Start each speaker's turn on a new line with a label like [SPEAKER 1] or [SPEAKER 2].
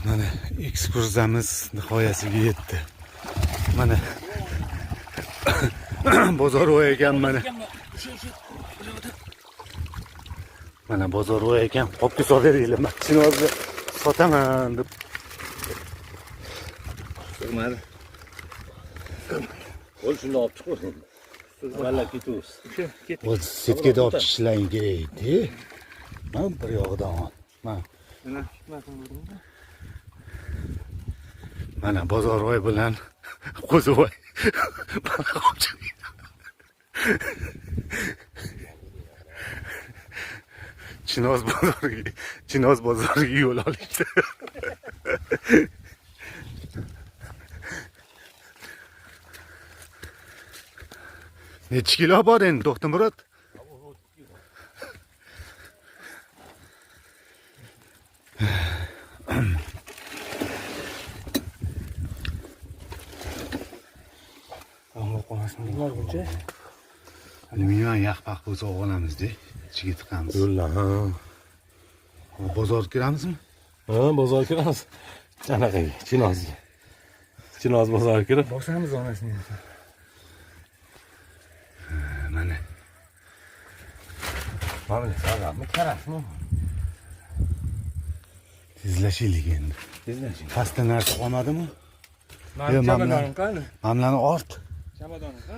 [SPEAKER 1] Mana ekskursiyamiz nihoyasiga yetdi. Mana bozor voy ekan mana. Mana bozor voy ekan. Qopga so'raveringlar. Mashinazni sotaman deb.
[SPEAKER 2] Sig'madi. Qo'l shuni olib chiqaver. Valla ketamiz.
[SPEAKER 1] O'z setkada olib chiqishlaring kerak-ku. Mana bir yoqdan ol. Mana Bozorvoy bilan Qo'zivoy. Chinoz bozoriga yo'l olishdi. Necha kilo bor endi To'xtamurod? Alyuminiyam yaqpaq bo'lsa olamiz-da, ichiga tiqamiz.
[SPEAKER 2] Yo'llar, ha.
[SPEAKER 1] Bozorga kiramizmi?
[SPEAKER 2] Ha, bozorga kiramiz. Qanaqaga? Chinozga. Chinoz bozoriga kirib
[SPEAKER 3] bosamiz onasini.
[SPEAKER 1] Mana.
[SPEAKER 2] Mana sağlammi, karasmi?
[SPEAKER 1] Tezlashaylik endi.
[SPEAKER 2] Tezlashing.
[SPEAKER 1] Pastda narsa qolmadimi?
[SPEAKER 3] Chamadon qani?
[SPEAKER 1] Mamlani ort.
[SPEAKER 3] Chamadon qani?